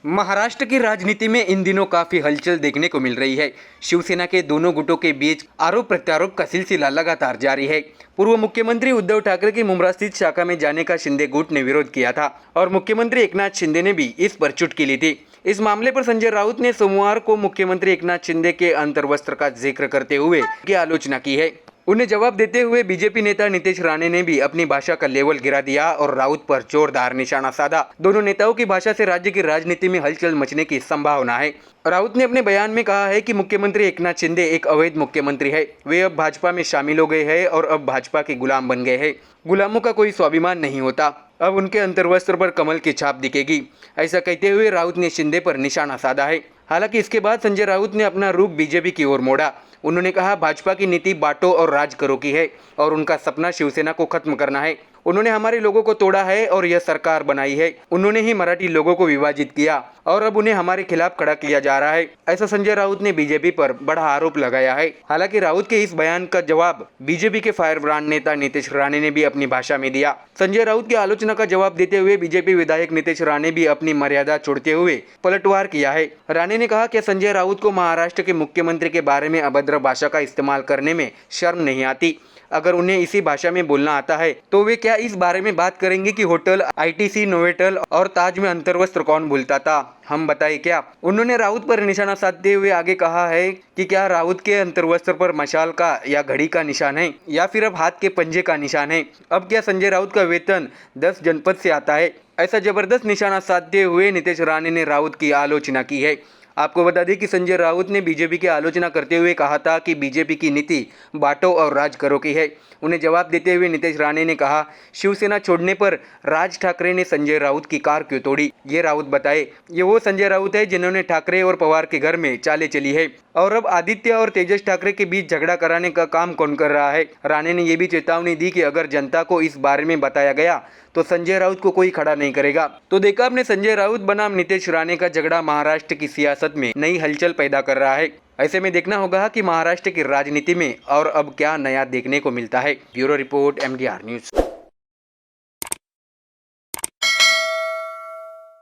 महाराष्ट्र की राजनीति में इन दिनों काफी हलचल देखने को मिल रही है। शिवसेना के दोनों गुटों के बीच आरोप प्रत्यारोप का सिलसिला लगातार जारी है। पूर्व मुख्यमंत्री उद्धव ठाकरे की मुंब्रा स्थित शाखा में जाने का शिंदे गुट ने विरोध किया था और मुख्यमंत्री एकनाथ शिंदे ने भी इस पर चुटकी ली थी। इस मामले पर संजय राउत ने सोमवार को मुख्यमंत्री एकनाथ शिंदे के अंतर्वस्त्र का जिक्र करते हुए की आलोचना की है। उन्हें जवाब देते हुए बीजेपी नेता नीतीश राणे ने भी अपनी भाषा का लेवल गिरा दिया और राउत पर जोरदार निशाना साधा। दोनों नेताओं की भाषा से राज्य की राजनीति में हलचल मचने की संभावना है। राउत ने अपने बयान में कहा है कि मुख्यमंत्री एकनाथ शिंदे एक अवैध मुख्यमंत्री है। वे अब भाजपा में शामिल हो गए हैं और अब भाजपा के गुलाम बन गए हैं। गुलामों का कोई स्वाभिमान नहीं होता, अब उनके अंतर्वस्त्र पर कमल की छाप दिखेगी। ऐसा कहते हुए राउत ने शिंदे पर निशाना साधा है। हालांकि इसके बाद संजय राउत ने अपना रुख बीजेपी की ओर मोड़ा। उन्होंने कहा, भाजपा की नीति बांटो और राज करो की है और उनका सपना शिवसेना को खत्म करना है। उन्होंने हमारे लोगों को तोड़ा है और यह सरकार बनाई है। उन्होंने ही मराठी लोगों को विभाजित किया और अब उन्हें हमारे खिलाफ खड़ा किया जा रहा है। ऐसा संजय राउत ने बीजेपी पर बड़ा आरोप लगाया है। हालांकि राउत के इस बयान का जवाब बीजेपी के फायर ब्रांड नेता नीतीश राणे ने भी अपनी भाषा में दिया। संजय राउत की आलोचना का जवाब देते हुए बीजेपी विधायक नीतीश राणे भी अपनी मर्यादा छोड़ते हुए पलटवार किया है। राणे ने कहा कि संजय राउत को महाराष्ट्र के मुख्यमंत्री के बारे में अभद्र भाषा का इस्तेमाल करने में शर्म नहीं आती। अगर उन्हें इसी भाषा में बोलना आता है तो वे क्या इस बारे में बात करेंगे कि होटल, आईटीसी, नोवेटल और ताज में अंतर्वस्त्र कौन भूलता था, हम बताएं क्या। उन्होंने राउत पर निशाना साधते हुए आगे कहा है कि क्या राउत के अंतर्वस्त्र पर मशाल का या घड़ी का निशान है या फिर अब हाथ के पंजे का निशान है। अब क्या संजय राउत का वेतन 10 जनपद से आता है। ऐसा जबरदस्त निशाना साधते हुए नीतीश राणे ने राउत की आलोचना की है। आपको बता दें कि संजय राउत ने बीजेपी की आलोचना करते हुए कहा था कि बीजेपी की नीति बांटो और राज करो की है। उन्हें जवाब देते हुए नीतीश राणे ने कहा, शिवसेना छोड़ने पर राज ठाकरे ने संजय राउत की कार क्यों तोड़ी, ये राउत बताए। ये वो संजय राउत है जिन्होंने ठाकरे और पवार के घर में चालें चली है और अब आदित्य और तेजस ठाकरे के बीच झगड़ा कराने का काम कौन कर रहा है। राणे ने यह भी चेतावनी दी कि अगर जनता को इस बारे में बताया गया तो संजय राउत को कोई खड़ा नहीं करेगा। तो देखा आपने, संजय राउत बनाम नीतीश राणे का झगड़ा महाराष्ट्र की सियासत में नई हलचल पैदा कर रहा है। ऐसे में देखना होगा कि महाराष्ट्र की राजनीति में और अब क्या नया देखने को मिलता है। Bureau report, MDR news.